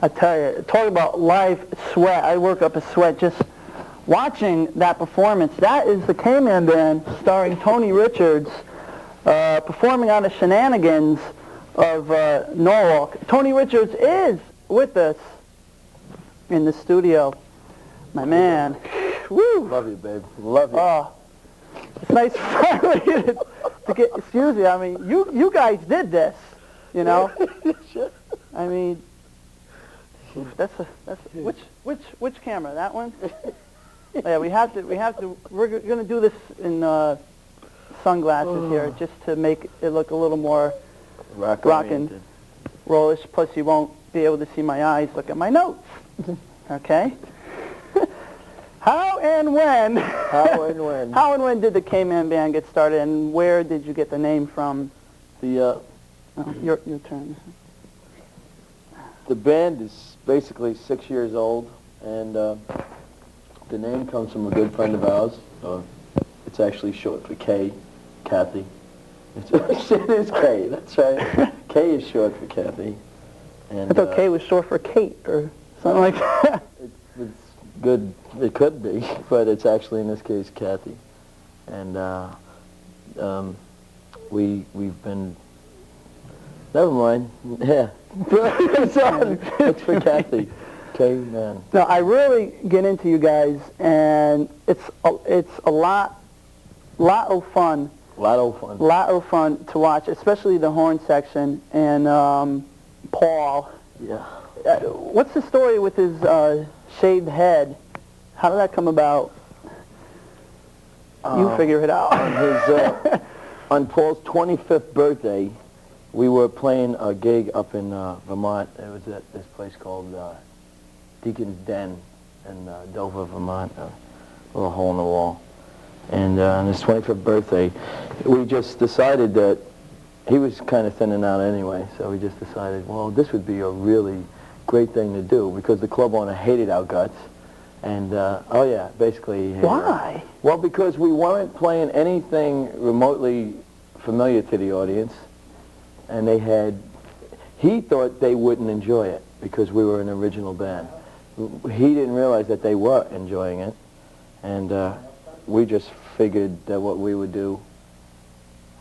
I tell you, talk about live sweat. I work up a sweat just watching that performance. That is the K-Man Band starring Tony Richards performing on the shenanigans of Norwalk. Tony Richards is with us in the studio. My man. Woo! Love you, babe. Love you. Oh, it's nice finally to get, excuse me, I mean, you guys did this, you know? I mean, which camera? That one? Yeah, we're gonna do this in sunglasses here just to make it look a little more rock and rollish. Plus, you won't be able to see my eyes. Look at my notes. Okay. How and when? How and when? How and when did the K-Man Band get started, and where did you get the name from? The your turn. The band is basically 6 years old, and the name comes from a good friend of ours. It's actually short for K, Kathy. It is K, that's right. K is short for Kathy. And, I thought K was short for Kate or something like that. It's good, it could be, but it's actually in this case Kathy. And we've been, never mind, yeah. It's for Kathy. K-Man. No, I really get into you guys, and it's a lot of fun. Lot of fun. Lot of fun to watch, especially the horn section and Paul. Yeah. What's the story with his shaved head? How did that come about? You figure it out. On Paul's 25th birthday, we were playing a gig up in Vermont. It was at this place called Deacon's Den in Dover, Vermont, a little hole in the wall. And on his 25th birthday, we just decided that he was kind of thinning out anyway, so we just decided, well, this would be a really great thing to do, because the club owner hated our guts. And, oh yeah, basically... Why? Well, because we weren't playing anything remotely familiar to the audience, and he thought they wouldn't enjoy it, because we were an original band. He didn't realize that they were enjoying it, and we just figured that what we would do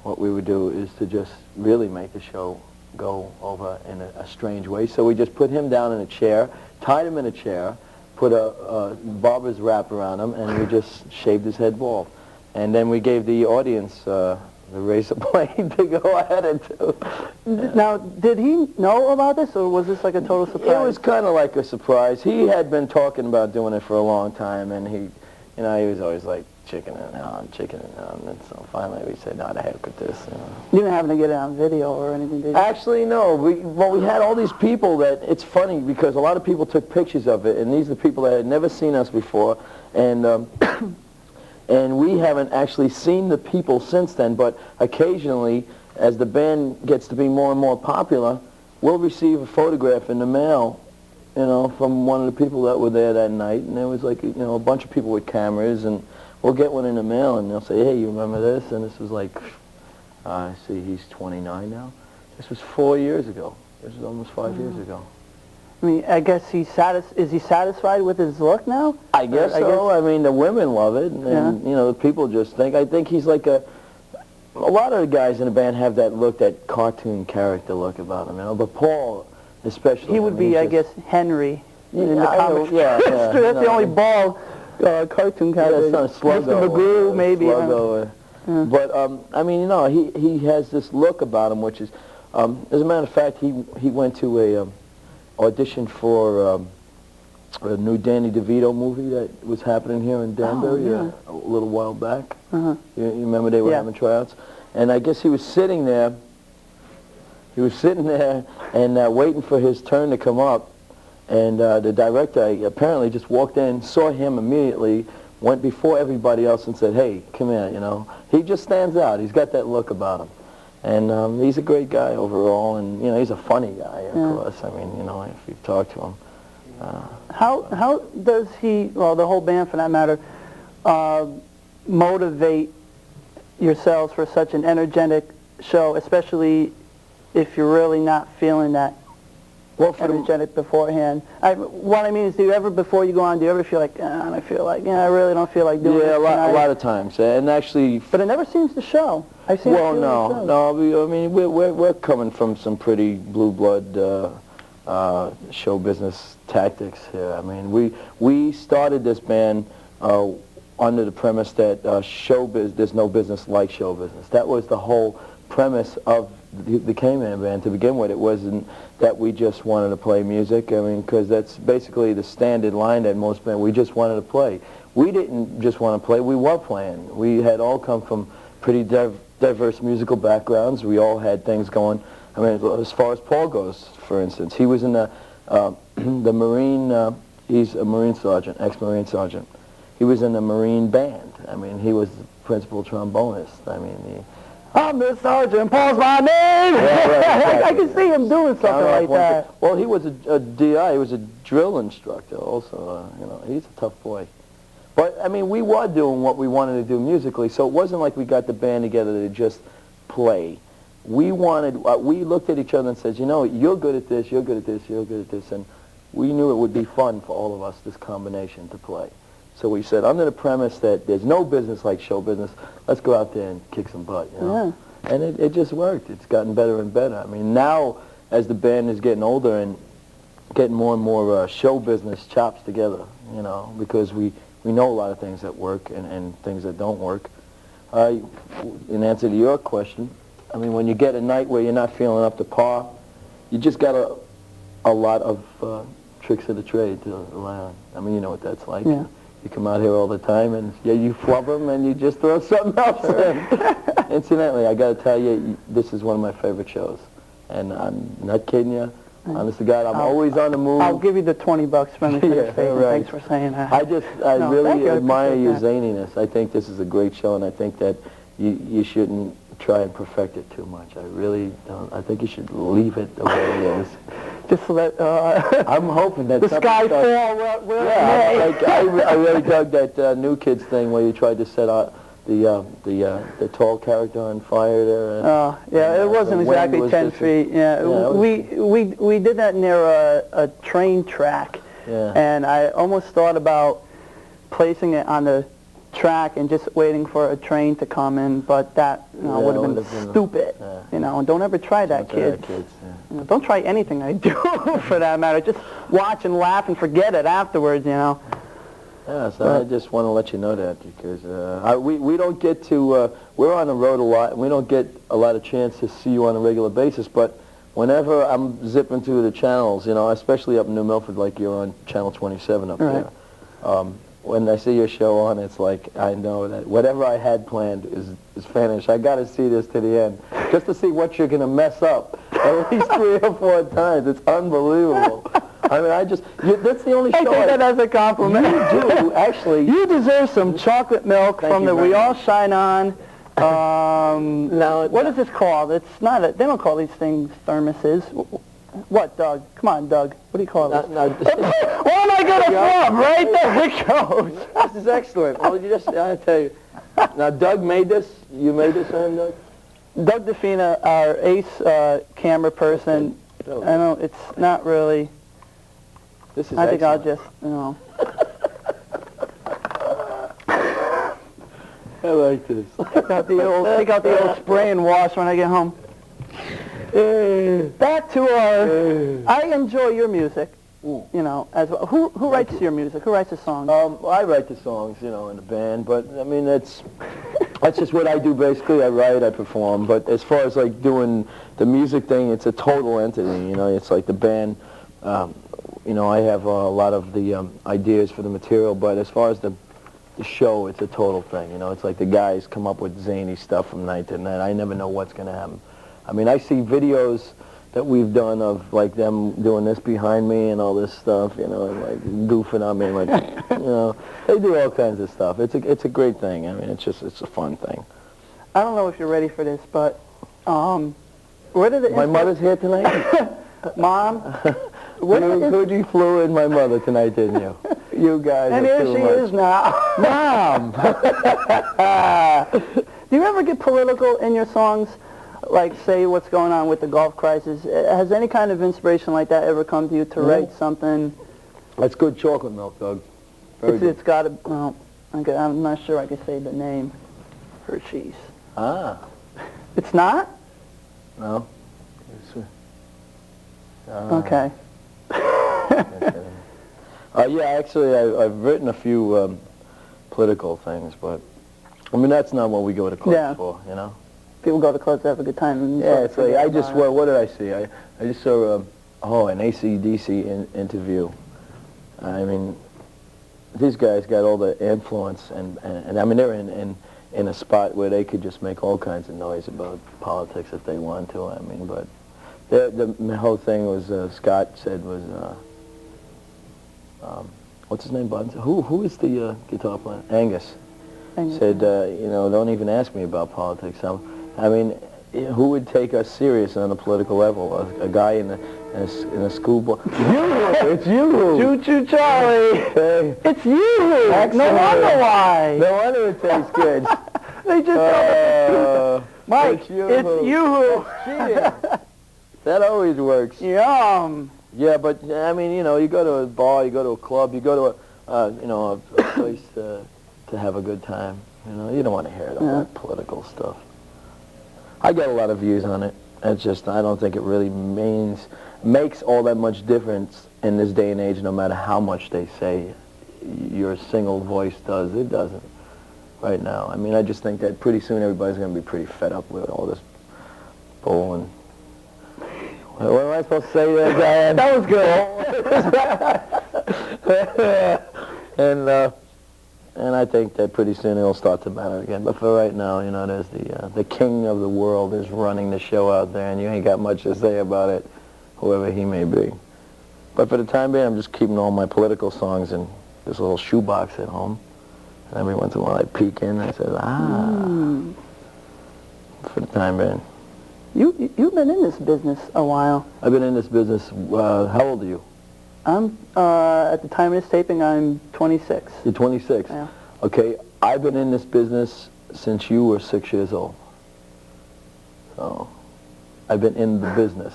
is to just really make the show go over in a strange way. So we just put him down in a chair, tied him in a chair, put a barber's wrap around him, and we just shaved his head bald. And then we gave the audience the razor blade to go ahead and do. Now, did he know about this, or was this like a total surprise? It was kind of like a surprise. He had been talking about doing it for a long time, and he was always like chickening out, and so finally we said, no, the heck with this. You didn't happen to get it on video or anything, did you? Actually, no. We had all these people that, it's funny because a lot of people took pictures of it, and these are people that had never seen us before, and and we haven't actually seen the people since then, but occasionally, as the band gets to be more and more popular, we'll receive a photograph in the mail, from one of the people that were there that night, and there was like, a bunch of people with cameras, and we'll get one in the mail, and they'll say, hey, you remember this? And this was like, I see he's 29 now. This was 4 years ago. This was almost 5 years ago. I mean, I guess is he satisfied with his look now? I guess so. I mean, the women love it, and the people just think. I think he's like a lot of the guys in the band have that look, that cartoon character look about him, But Paul, especially, he would be, I guess, Henry in the comics. Yeah, That's the only bald cartoon character. Yeah, it's not Sluggo. Mr. Magoo, maybe. Sluggo, But I mean, he has this look about him, which is, as a matter of fact, he went to a audition for a new Danny DeVito movie that was happening here in Danbury a little while back. You remember they were having tryouts? And I guess he was sitting there. He was sitting there and waiting for his turn to come up. And the director apparently just walked in, saw him immediately, went before everybody else and said, hey, come here, He just stands out. He's got that look about him. And he's a great guy overall, and, he's a funny guy, of course. I mean, if you've talked to him. How does he, well, the whole band for that matter, motivate yourselves for such an energetic show, especially if you're really not feeling that Well, for energetic beforehand. What I mean is, do you ever, before you go on, do you ever feel like, I feel like, I really don't feel like doing this a lot of times, and actually. But it never seems to show. Well, no. I mean, we're coming from some pretty blue blood show business tactics here. I mean, we started this band under the premise that there's no business like show business. That was the whole premise of the K-Man band to begin with. It wasn't that we just wanted to play music. I mean, because that's basically the standard line that most bands, we just wanted to play. We didn't just want to play, we were playing. We had all come from pretty diverse musical backgrounds. We all had things going. I mean, as far as Paul goes, for instance, he was in the Marine, he's a Marine sergeant, ex-Marine sergeant. He was in the Marine band. I mean, he was the principal trombonist. I mean, I'm the sergeant, Paul's my name! Yeah, exactly. I can see him doing something like that. Well, he was a DI, he was a drill instructor also, he's a tough boy. But, I mean, we were doing what we wanted to do musically, so it wasn't like we got the band together to just play. We looked at each other and said, you're good at this, you're good at this, you're good at this, and we knew it would be fun for all of us, this combination, to play. So we said, under the premise that there's no business like show business, let's go out there and kick some butt, Yeah. And it just worked. It's gotten better and better. I mean, now, as the band is getting older and getting more and more show business chops together, because we know a lot of things that work and things that don't work. In answer to your question, I mean, when you get a night where you're not feeling up to par, you just got a lot of tricks of the trade to rely on. I mean, you know what that's like. Yeah. You come out here all the time, and you flub them, and you just throw something else in. Incidentally, I got to tell you, this is one of my favorite shows, and I'm not kidding you. Honest to God, I'm always on the move. I'll give you the $20 for me. Yeah, right. Thanks for saying that. I really admire your zaniness. I think this is a great show, and I think that you shouldn't try and perfect it too much. I really don't. I think you should leave it the way it is. Just let I'm hoping that the sky fall where it may. I really dug that New Kids thing where you tried to set out the tall character on fire there. Yeah, it wasn't exactly 10 feet. We did that near a train track, and I almost thought about placing it on the track and just waiting for a train to come in, but that would have been stupid. And don't ever try that, kids. Don't try anything I do for that matter. Just watch and laugh and forget it afterwards. Yeah, so I just want to let you know that because we don't get to we're on the road a lot and we don't get a lot of chance to see you on a regular basis, but whenever I'm zipping through the channels, especially up in New Milford, like you're on channel 27 up there, when I see your show on, it's like I know that whatever I had planned is finished. I got to see this to the end just to see what you're going to mess up at least 3 or 4 times. It's unbelievable. I mean, that's the only show. I take that as a compliment. You do, actually. You deserve some chocolate milk from the We All Shine On. What is this called? It's not they don't call these things thermoses. What, Doug? Come on, Doug. What do you call this? What am I going to flub? Right there it goes. This is excellent. Well, I tell you. Now, Doug made this. You made this for him, Doug? Doug DeFina, our ace camera person. I know it's not really. This is I think I'll excellent. just, I like this. take out the old spray and wash when I get home. Back to our. I enjoy your music. As well. Who writes your music? Who writes the songs? I write the songs, in the band, but I mean that's just what I do basically. I write, I perform, but as far as like doing the music thing, it's a total entity. It's like the band. I have a lot of the ideas for the material, but as far as the show, it's a total thing. It's like the guys come up with zany stuff from night to night. I never know what's going to happen. I mean, I see videos that we've done of like them doing this behind me and all this stuff, and like goofing on me, like they do all kinds of stuff. It's a great thing. I mean, it's a fun thing. I don't know if you're ready for this, but where did my mother's here tonight. Mom, you flew in my mother tonight, didn't you? You guys. And here she is now. Mom. Do you ever get political in your songs? like, say what's going on with the golf crisis, has any kind of inspiration like that ever come to you to write something? That's good chocolate milk, Doug. Very good. It's got a, well, I'm not sure I can say the name. Hershey's. Ah. It's not? No. Okay. Yeah, actually, I've written a few political things, but I mean that's not what we go to clubs for, you know. People go to clubs to have a good time. And yeah, it's like I just what did I see? I just saw an AC/DC interview. I mean, these guys got all the influence, and I mean they're in a spot where they could just make all kinds of noise about politics if they wanted to. I mean, but the whole thing was Scott said was what's his name, Buns? Who is the guitar player? Angus. Said you know, don't even ask me about politics. I mean, who would take us serious on a political level? A guy in a school board. It's you. Choo choo Charlie. It's you. Excellent. No wonder why. No wonder it tastes good. They just told us Mike, it's you. Cheating. That always works. Yum. Yeah, but I mean, you know, you go to a bar, you go to a club, you go to you know, a place to have a good time. You know, you don't want to hear all that political stuff. I get a lot of views on it. It's just I don't think it really makes all that much difference in this day and age. No matter how much they say your single voice does, it doesn't. Right now, I mean, I just think that pretty soon everybody's going to be pretty fed up with all this bull and. What am I supposed to say there, Diane? That was good. And I think that pretty soon it'll start to matter again. But for right now, you know, there's the king of the world is running the show out there, and you ain't got much to say about it, whoever he may be. But for the time being, I'm just keeping all my political songs in this little shoebox at home. And every once in a while I peek in and I say, for the time being. You've been in this business a while. I've been in this business, how old are you? I'm, at the time of this taping, I'm 26. You're 26? Yeah. Okay, I've been in this business since you were 6 years old. So, I've been in the business.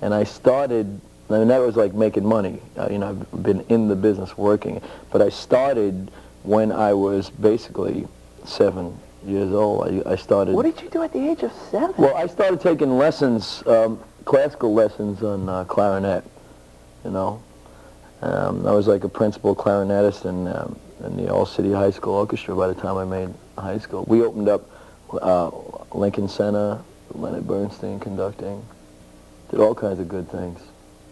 And I started, I mean, that was like making money. You know, I've been in the business working. But I started when I was basically 7 years old. I started... What did you do at the age of 7? Well, I started taking lessons, classical lessons on clarinet, you know. I was like a principal clarinetist in the All-City High School Orchestra by the time I made high school. We opened up Lincoln Center, Leonard Bernstein conducting, did all kinds of good things.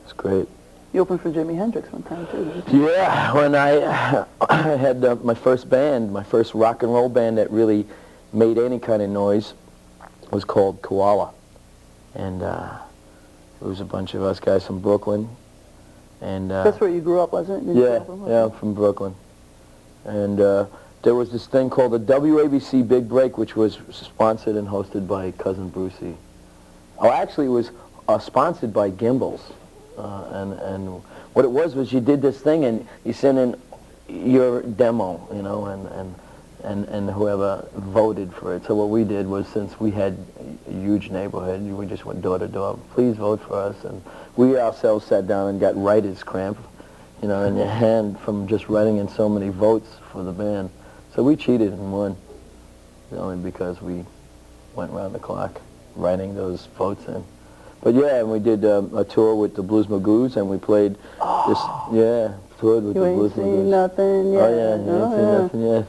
It's great. You opened for Jimi Hendrix one time, too, didn't you? Yeah, when I had my first band, my first rock and roll band that really made any kind of noise was called Koala. And it was a bunch of us guys from Brooklyn. And that's where you grew up, wasn't it? Yeah, I'm from Brooklyn. And there was this thing called the WABC Big Break, which was sponsored and hosted by Cousin Brucey. Oh, actually, it was sponsored by Gimbals. And what it was you did this thing and you sent in your demo, you know, and whoever voted for it. So what we did was, since we had a huge neighborhood, we just went door to door. Please vote for us. And we ourselves sat down and got writer's cramp, you know, in your hand from just writing in so many votes for the band. So we cheated and won, only because we went round the clock writing those votes in. But yeah, and we did a tour with the Blues Magoos, and we played toured with the Blues Magoos. You ain't seen nothing yet. Oh yeah, you ain't seen nothing yet.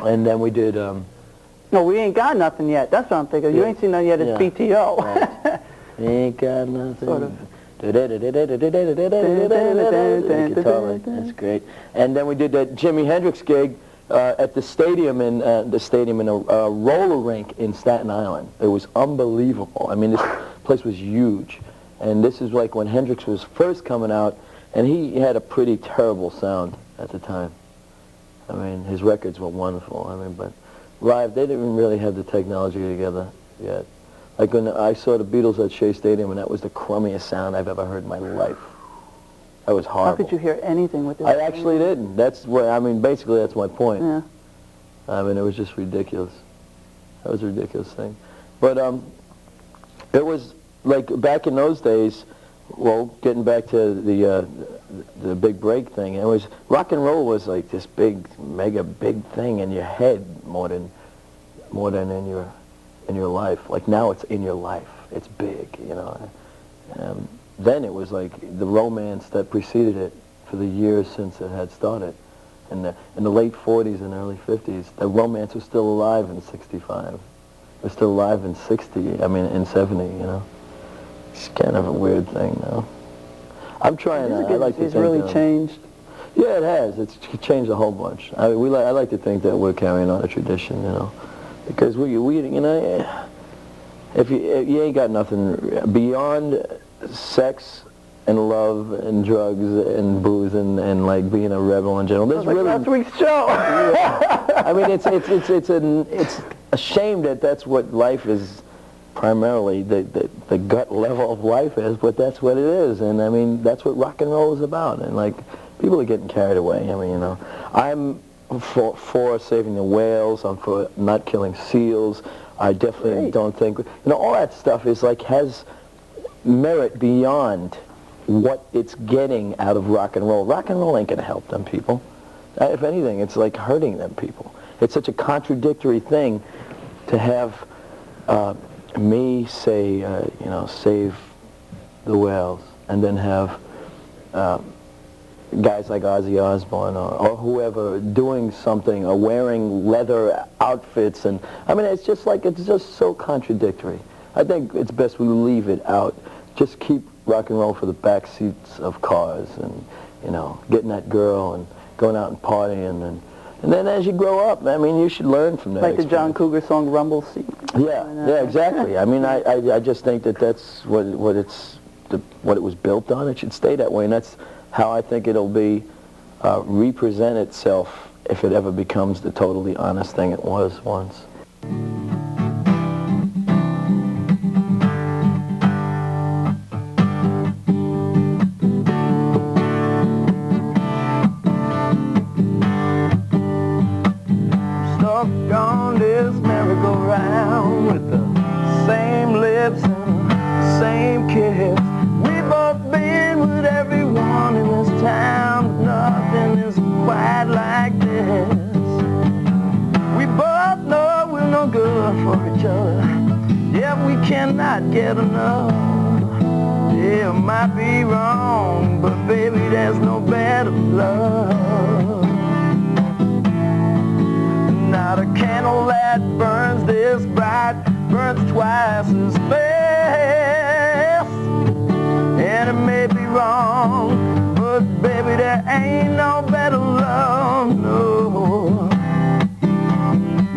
And then we did. No, we ain't got nothing yet. That's what I'm thinking. You ain't seen nothing yet. It's PTO. Right. Ain't got nothing. Sort of. That's great. And then we did that Jimi Hendrix gig at the stadium in a roller rink in Staten Island. It was unbelievable. I mean, this place was huge, and this is like when Hendrix was first coming out, and he had a pretty terrible sound at the time. I mean, his records were wonderful. I mean, but live, they didn't really have the technology together yet. Like when I saw the Beatles at Shea Stadium, and that was the crummiest sound I've ever heard in my life. That was horrible. How could you hear anything with this? I actually didn't. That's what I mean. Basically, that's my point. Yeah. I mean, it was just ridiculous. That was a ridiculous thing. But it was like back in those days. Well, getting back to the big break thing, it was rock and roll was like this big, mega big thing in your head more than in your life. Like now, it's in your life. It's big, you know. Then it was like the romance that preceded it for the years since it had started. In the late 40s and early 50s, the romance was still alive in 65. It was still alive in 60, I mean in 70, you know. It's kind of a weird thing now. I'm trying, I like to think... It's really changed. Yeah, it has. It's changed a whole bunch. I like to think that we're carrying on a tradition, you know. Because we you know, if you ain't got nothing beyond sex and love and drugs and booze and like being a rebel in general. There's really last week's show. I mean, it's a shame that that's what life is primarily. The gut level of life is, but that's what it is. And I mean, that's what rock and roll is about. And like, people are getting carried away. I mean, you know, I'm for saving the whales. I'm for not killing seals. I definitely don't think, you know, all that stuff is like has merit beyond what it's getting out of rock and roll. Rock and roll ain't gonna help them people. If anything, it's like hurting them people. It's such a contradictory thing to have me say, you know, save the whales, and then have guys like Ozzy Osbourne or whoever doing something or wearing leather outfits, and I mean, it's just like, it's just so contradictory. I think it's best we leave it out. Just keep rock and roll for the back seats of cars, and you know, getting that girl and going out and partying, and then as you grow up, I mean, you should learn from that. Like the John Cougar song "Rumble Seat." Yeah, exactly. I mean, I just think that that's what it was built on. It should stay that way, and that's how I think it'll be represent itself if it ever becomes the totally honest thing it was once. On this merry-go-round with the same lips and the same kiss. We've both been with everyone in this town, but nothing is quite like this. We both know we're no good for each other, yet we cannot get enough. Yeah, it might be wrong, but baby, there's no better love. Now the candle that burns this bright burns twice as fast. And it may be wrong, but baby, there ain't no better love, no.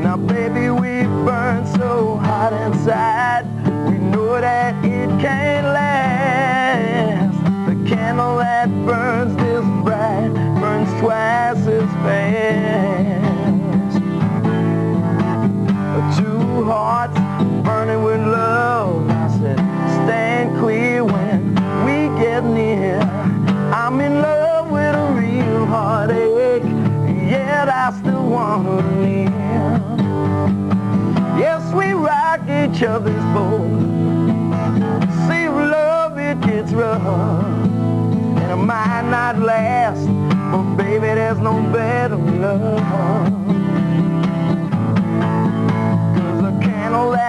Now baby, we burn so hot inside, we know that it can't last. The candle that burns this bright burns twice as fast. Two hearts burning with love, I said, stand clear when we get near. I'm in love with a real heartache, yet I still want her near. Yes, we rock each other's boat. See, love, it gets rough, and it might not last, but baby, there's no better love.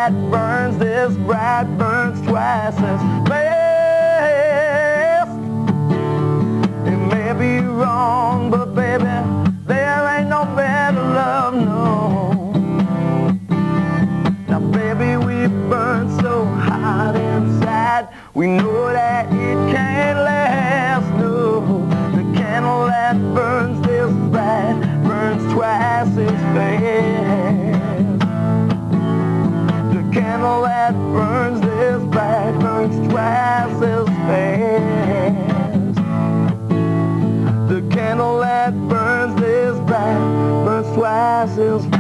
That burns this bright burns twice as fast. It may be wrong, but baby, there ain't no better love, no. Now baby, we burn so hot inside, we know that it can't last, no. The candle that burns this bright burns twice as fast. Candle that burns this bright burns twice as fast. The candle that burns this bright burns twice as fast.